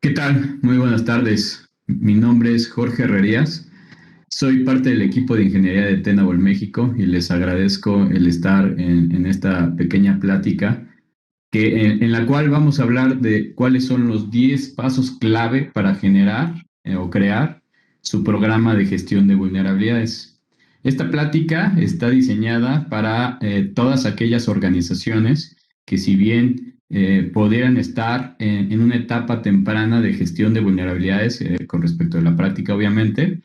¿Qué tal? Muy buenas tardes. Mi nombre es Jorge Herrerías. Soy parte del equipo de ingeniería de Tenable México y les agradezco el estar en esta pequeña plática en la cual vamos a hablar de cuáles son los 10 pasos clave para generar o crear su programa de gestión de vulnerabilidades. Esta plática está diseñada para todas aquellas organizaciones que si bien pudieran estar en una etapa temprana de gestión de vulnerabilidades con respecto a la práctica, obviamente,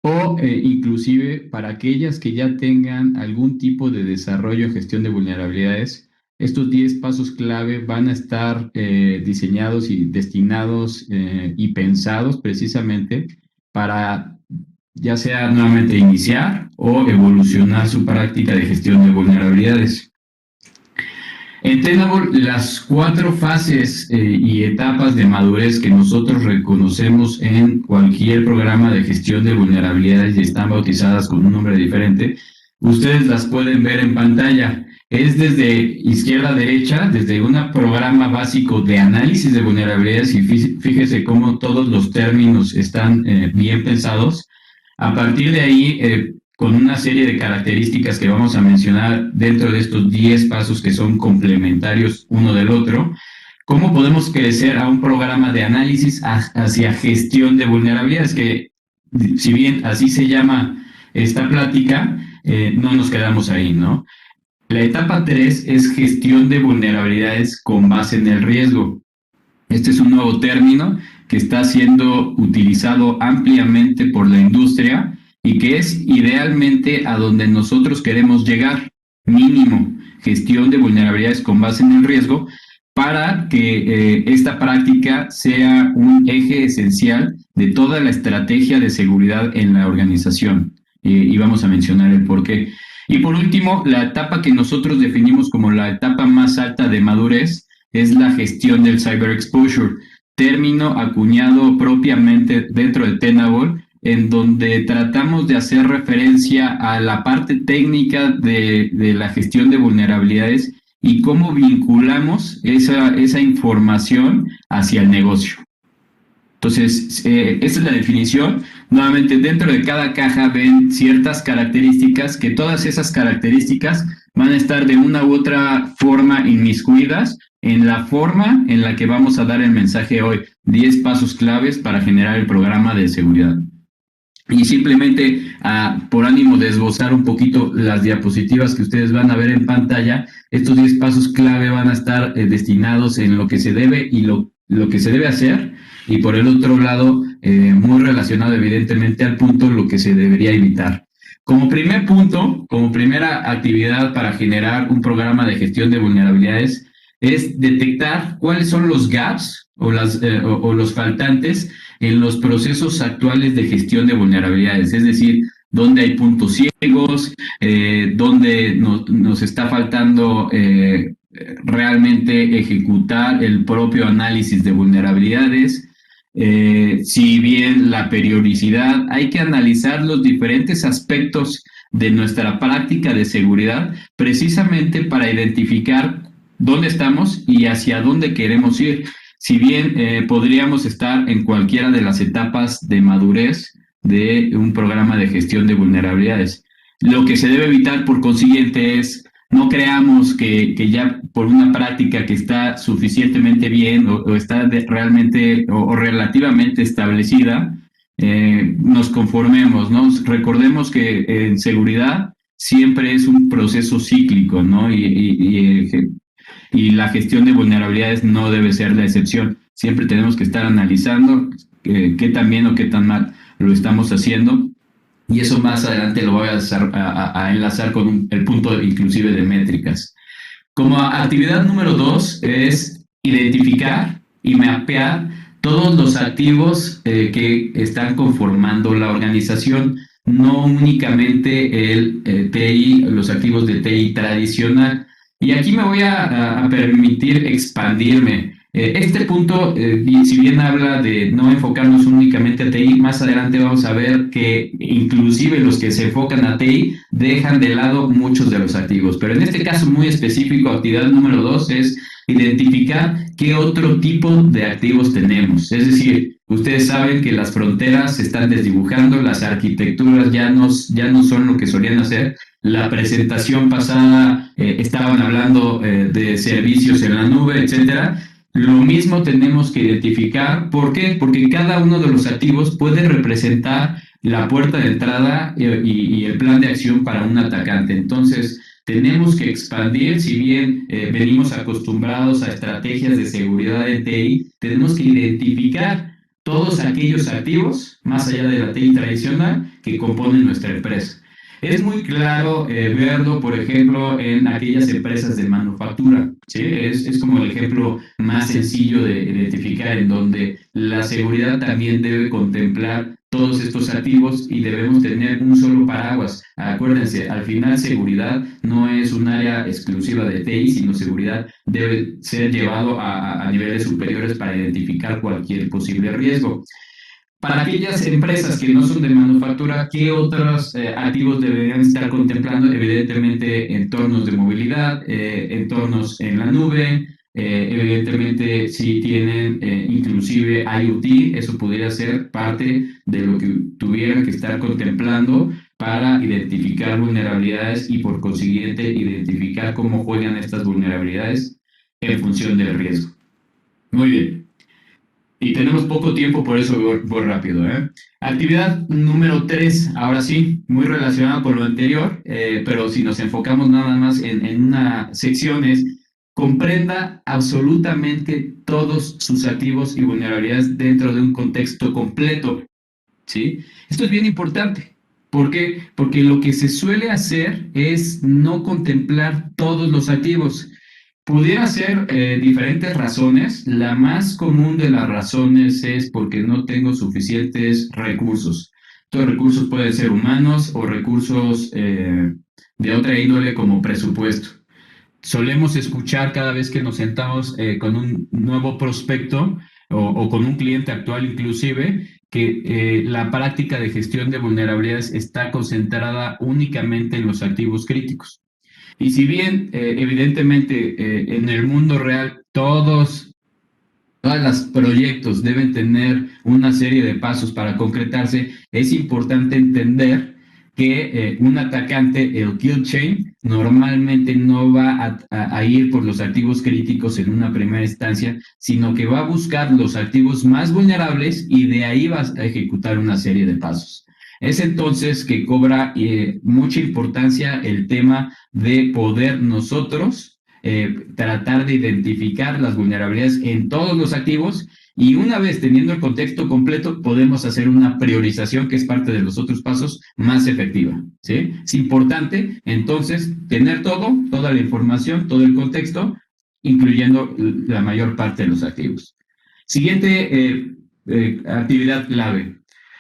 o inclusive para aquellas que ya tengan algún tipo de desarrollo en gestión de vulnerabilidades, estos 10 pasos clave van a estar diseñados y destinados y pensados precisamente para ya sea nuevamente iniciar o evolucionar su práctica de gestión de vulnerabilidades. En Tenable, las cuatro fases y etapas de madurez que nosotros reconocemos en cualquier programa de gestión de vulnerabilidades y están bautizadas con un nombre diferente, ustedes las pueden ver en pantalla. Es desde izquierda a derecha, desde un programa básico de análisis de vulnerabilidades y fíjese cómo todos los términos están bien pensados. A partir de ahí, con una serie de características que vamos a mencionar dentro de estos 10 pasos que son complementarios uno del otro, ¿cómo podemos crecer a un programa de análisis hacia gestión de vulnerabilidades? Que si bien así se llama esta plática, no nos quedamos ahí, ¿no? La etapa 3 es gestión de vulnerabilidades con base en el riesgo. Este es un nuevo término que está siendo utilizado ampliamente por la industria y que es idealmente a donde nosotros queremos llegar, mínimo, gestión de vulnerabilidades con base en el riesgo, para que esta práctica sea un eje esencial de toda la estrategia de seguridad en la organización. Y vamos a mencionar el por qué. Y por último, la etapa que nosotros definimos como la etapa más alta de madurez es la gestión del cyber exposure, término acuñado propiamente dentro de Tenable, en donde tratamos de hacer referencia a la parte técnica de la gestión de vulnerabilidades y cómo vinculamos esa información hacia el negocio. Entonces, esa es la definición. Nuevamente, dentro de cada caja ven ciertas características, que todas esas características van a estar de una u otra forma inmiscuidas en la forma en la que vamos a dar el mensaje hoy. 10 pasos claves para generar el programa de seguridad. Y simplemente por ánimo de esbozar un poquito las diapositivas que ustedes van a ver en pantalla, estos 10 pasos clave van a estar destinados en lo que se debe y lo que se debe hacer, y por el otro lado, muy relacionado evidentemente al punto, lo que se debería evitar. Como primer punto, como primera actividad para generar un programa de gestión de vulnerabilidades, es detectar cuáles son los gaps o los faltantes en los procesos actuales de gestión de vulnerabilidades, es decir, dónde hay puntos ciegos, dónde nos está faltando realmente ejecutar el propio análisis de vulnerabilidades. Si bien la periodicidad, hay que analizar los diferentes aspectos de nuestra práctica de seguridad precisamente para identificar dónde estamos y hacia dónde queremos ir. Si bien podríamos estar en cualquiera de las etapas de madurez de un programa de gestión de vulnerabilidades. Lo que se debe evitar, por consiguiente, es no creamos que ya por una práctica que está suficientemente bien o está realmente o relativamente establecida, nos conformemos, ¿no? Recordemos que en seguridad siempre es un proceso cíclico, ¿no? Y la gestión de vulnerabilidades no debe ser la excepción. Siempre tenemos que estar analizando qué tan bien o qué tan mal lo estamos haciendo. Y eso más adelante lo voy a enlazar con el punto inclusive de métricas. Como actividad número 2 es identificar y mapear todos los activos que están conformando la organización, no únicamente el TI, los activos de TI tradicional. Y aquí me voy a permitir expandirme. Este punto, si bien habla de no enfocarnos únicamente a TI, más adelante vamos a ver que inclusive los que se enfocan a TI dejan de lado muchos de los activos. Pero en este caso muy específico, actividad número 2 es identificar qué otro tipo de activos tenemos. Es decir, ustedes saben que las fronteras se están desdibujando, las arquitecturas ya no son lo que solían hacer. La presentación pasada estaban hablando de servicios en la nube, etcétera. Lo mismo tenemos que identificar. ¿Por qué? Porque cada uno de los activos puede representar la puerta de entrada y el plan de acción para un atacante. Entonces, tenemos que expandir, si bien venimos acostumbrados a estrategias de seguridad en TI, tenemos que identificar todos aquellos activos, más allá de la TI tradicional, que componen nuestra empresa. Es muy claro verlo, por ejemplo, en aquellas empresas de manufactura. ¿Sí? Es como el ejemplo más sencillo de identificar, en donde la seguridad también debe contemplar todos estos activos y debemos tener un solo paraguas. Acuérdense, al final seguridad no es un área exclusiva de TI, sino seguridad debe ser llevado a niveles superiores para identificar cualquier posible riesgo. Para aquellas empresas que no son de manufactura, ¿qué otros activos deberían estar contemplando? Evidentemente, entornos de movilidad, entornos en la nube, evidentemente, si tienen inclusive IoT, eso pudiera ser parte de lo que tuvieran que estar contemplando para identificar vulnerabilidades y por consiguiente identificar cómo juegan estas vulnerabilidades en función del riesgo. Muy bien. Y tenemos poco tiempo, por eso voy rápido. Actividad número 3, ahora sí, muy relacionada con lo anterior, pero si nos enfocamos nada más en una sección es comprenda absolutamente todos sus activos y vulnerabilidades dentro de un contexto completo. ¿Sí? Esto es bien importante. ¿Por qué? Porque lo que se suele hacer es no contemplar todos los activos. Pudiera ser diferentes razones. La más común de las razones es porque no tengo suficientes recursos. Estos recursos pueden ser humanos o recursos de otra índole como presupuesto. Solemos escuchar cada vez que nos sentamos con un nuevo prospecto o con un cliente actual inclusive, que la práctica de gestión de vulnerabilidades está concentrada únicamente en los activos críticos. Y si bien, evidentemente, en el mundo real todos los proyectos deben tener una serie de pasos para concretarse, es importante entender que un atacante, el kill chain, normalmente no va a ir por los activos críticos en una primera instancia, sino que va a buscar los activos más vulnerables y de ahí va a ejecutar una serie de pasos. Es entonces que cobra mucha importancia el tema de poder nosotros tratar de identificar las vulnerabilidades en todos los activos y una vez teniendo el contexto completo podemos hacer una priorización que es parte de los otros pasos más efectiva. ¿Sí? Es importante entonces tener toda la información, todo el contexto, incluyendo la mayor parte de los activos. Siguiente actividad clave.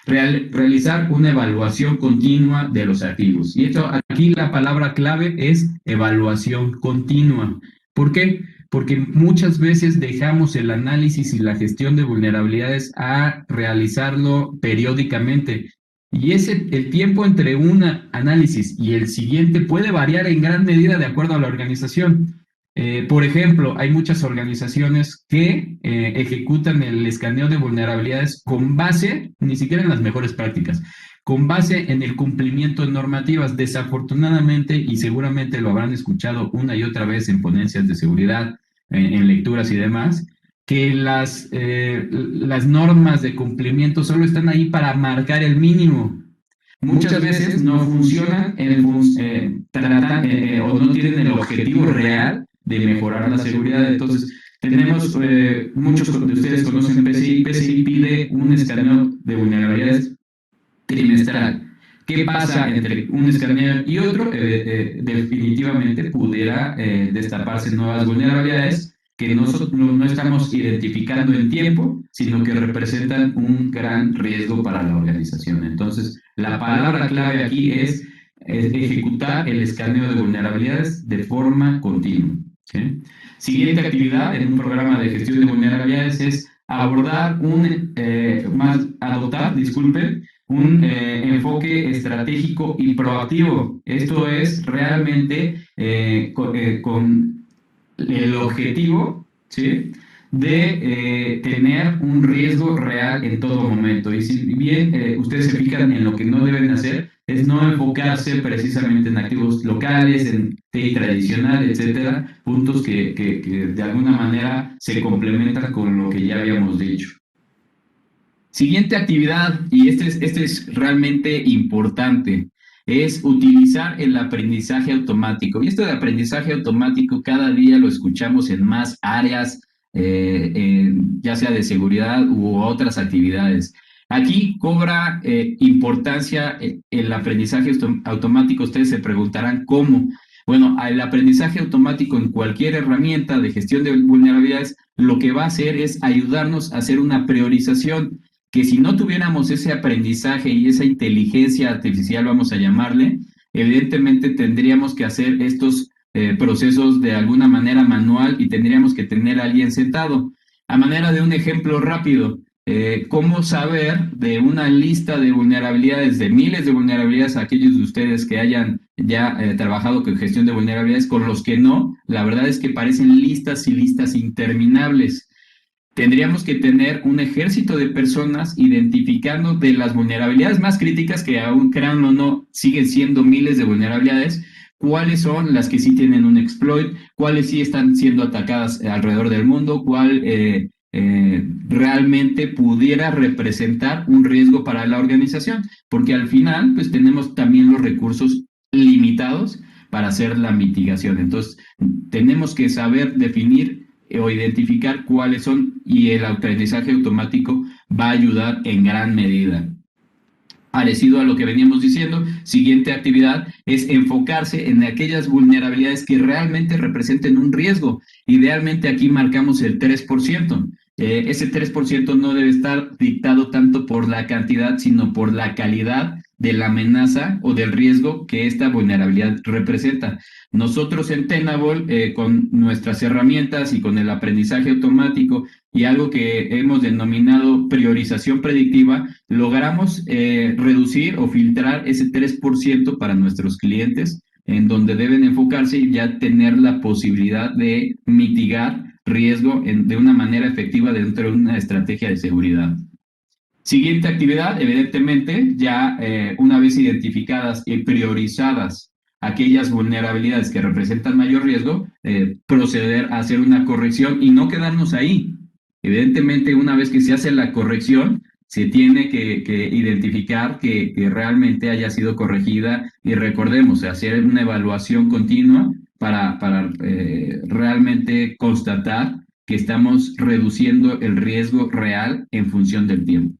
Realizar una evaluación continua de los activos. Y esto, aquí la palabra clave es evaluación continua. ¿Por qué? Porque muchas veces dejamos el análisis y la gestión de vulnerabilidades a realizarlo periódicamente. Y el tiempo entre un análisis y el siguiente puede variar en gran medida de acuerdo a la organización. Por ejemplo, hay muchas organizaciones que ejecutan el escaneo de vulnerabilidades con base, ni siquiera en las mejores prácticas, con base en el cumplimiento de normativas. Desafortunadamente, y seguramente lo habrán escuchado una y otra vez en ponencias de seguridad, en lecturas y demás, que las normas de cumplimiento solo están ahí para marcar el mínimo. Muchas veces no funcionan o no tienen el objetivo real de mejorar la seguridad. Entonces, tenemos, muchos de ustedes conocen PCI. PCI pide un escaneo de vulnerabilidades trimestral. ¿Qué pasa entre un escaneo y otro? Definitivamente pudiera destaparse nuevas vulnerabilidades que nosotros no estamos identificando en tiempo, sino que representan un gran riesgo para la organización. Entonces, la palabra clave aquí es ejecutar el escaneo de vulnerabilidades de forma continua. ¿Sí? Siguiente actividad en un programa de gestión de vulnerabilidades es abordar adoptar, disculpen, un enfoque estratégico y proactivo. Esto es realmente con el objetivo, ¿sí?, de tener un riesgo real en todo momento. Y si bien ustedes se fijan en lo que no deben hacer, es no enfocarse precisamente en activos locales, en TI tradicional, etcétera, puntos que de alguna manera se complementan con lo que ya habíamos dicho. Siguiente actividad, y este es realmente importante, es utilizar el aprendizaje automático. Y esto de aprendizaje automático cada día lo escuchamos en más áreas, ya sea de seguridad u otras actividades. Aquí cobra importancia el aprendizaje automático. Ustedes se preguntarán cómo. Bueno, el aprendizaje automático en cualquier herramienta de gestión de vulnerabilidades lo que va a hacer es ayudarnos a hacer una priorización que si no tuviéramos ese aprendizaje y esa inteligencia artificial, vamos a llamarle, evidentemente tendríamos que hacer estos procesos de alguna manera manual y tendríamos que tener a alguien sentado. A manera de un ejemplo rápido, ¿cómo saber de una lista de vulnerabilidades, de miles de vulnerabilidades, a aquellos de ustedes que hayan ya trabajado con gestión de vulnerabilidades, con los que no? La verdad es que parecen listas y listas interminables. Tendríamos que tener un ejército de personas identificando de las vulnerabilidades más críticas, que aún crean o no, siguen siendo miles de vulnerabilidades, cuáles son las que sí tienen un exploit, cuáles sí están siendo atacadas alrededor del mundo, cuál realmente pudiera representar un riesgo para la organización, porque al final pues tenemos también los recursos limitados para hacer la mitigación. Entonces, tenemos que saber definir o identificar cuáles son, y el aprendizaje automático va a ayudar en gran medida. Parecido a lo que veníamos diciendo, siguiente actividad es enfocarse en aquellas vulnerabilidades que realmente representen un riesgo. Idealmente aquí marcamos el 3%. Ese 3% no debe estar dictado tanto por la cantidad, sino por la calidad de la amenaza o del riesgo que esta vulnerabilidad representa. Nosotros en Tenable, con nuestras herramientas y con el aprendizaje automático y algo que hemos denominado priorización predictiva, logramos reducir o filtrar ese 3% para nuestros clientes, en donde deben enfocarse y ya tener la posibilidad de mitigar riesgo de una manera efectiva dentro de una estrategia de seguridad. Siguiente actividad, evidentemente, ya una vez identificadas y priorizadas aquellas vulnerabilidades que representan mayor riesgo, proceder a hacer una corrección y no quedarnos ahí. Evidentemente, una vez que se hace la corrección, se tiene que identificar que realmente haya sido corregida y recordemos, hacer una evaluación continua para realmente constatar que estamos reduciendo el riesgo real en función del tiempo.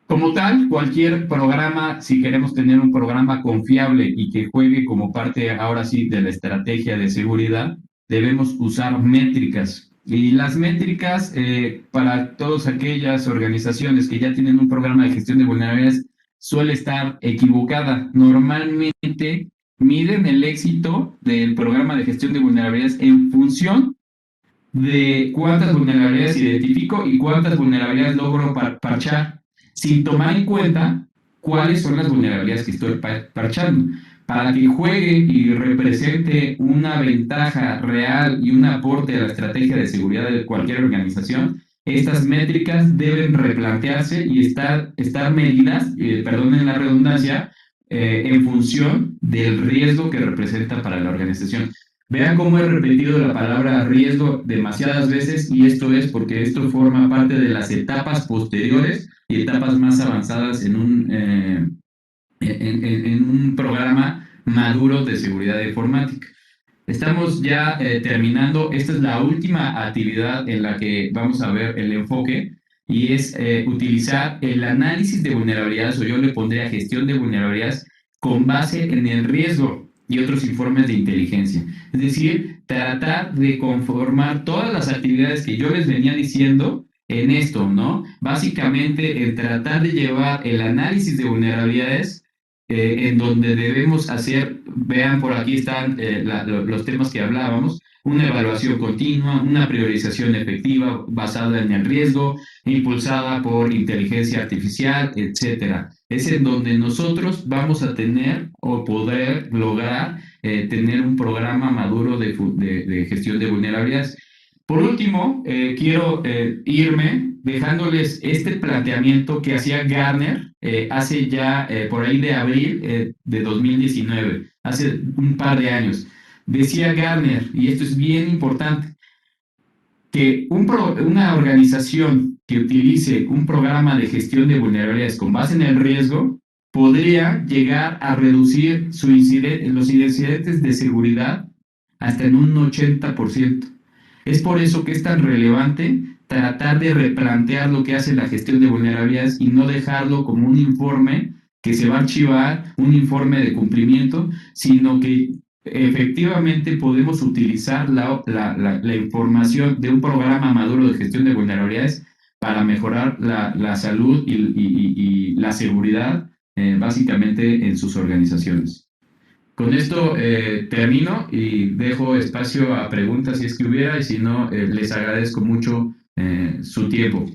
Como tal, cualquier programa, si queremos tener un programa confiable y que juegue como parte ahora sí de la estrategia de seguridad, debemos usar métricas. Y las métricas para todas aquellas organizaciones que ya tienen un programa de gestión de vulnerabilidades suele estar equivocada. Normalmente miden el éxito del programa de gestión de vulnerabilidades en función de cuántas vulnerabilidades identifico y cuántas vulnerabilidades logro parchar, sin tomar en cuenta cuáles son las vulnerabilidades que estoy parchando. Para que juegue y represente una ventaja real y un aporte a la estrategia de seguridad de cualquier organización, estas métricas deben replantearse y estar medidas, perdonen la redundancia, en función del riesgo que representa para la organización. Vean cómo he repetido la palabra riesgo demasiadas veces, y esto es porque esto forma parte de las etapas posteriores y etapas más avanzadas en un programa maduro de seguridad informática. Estamos ya terminando. Esta es la última actividad en la que vamos a ver el enfoque, y es utilizar el análisis de vulnerabilidades, o yo le pondría gestión de vulnerabilidades, con base en el riesgo y otros informes de inteligencia. Es decir, tratar de conformar todas las actividades que yo les venía diciendo en esto, ¿no? Básicamente, el tratar de llevar el análisis de vulnerabilidades en donde debemos hacer, vean por aquí están los temas que hablábamos, una evaluación continua, una priorización efectiva basada en el riesgo, impulsada por inteligencia artificial, etcétera. Es en donde nosotros vamos a tener o poder lograr tener un programa maduro de gestión de vulnerabilidades. Por último, quiero irme dejándoles este planteamiento que hacía Gartner hace ya por ahí de abril de 2019, hace un par de años. Decía Gartner, y esto es bien importante, que una organización que utilice un programa de gestión de vulnerabilidades con base en el riesgo podría llegar a reducir los incidentes de seguridad hasta en un 80%. Es por eso que es tan relevante tratar de replantear lo que hace la gestión de vulnerabilidades y no dejarlo como un informe que se va a archivar, un informe de cumplimiento, sino que efectivamente podemos utilizar la información de un programa maduro de gestión de vulnerabilidades para mejorar la salud y la seguridad básicamente en sus organizaciones. Con esto termino y dejo espacio a preguntas si es que hubiera, y si no, les agradezco mucho su tiempo.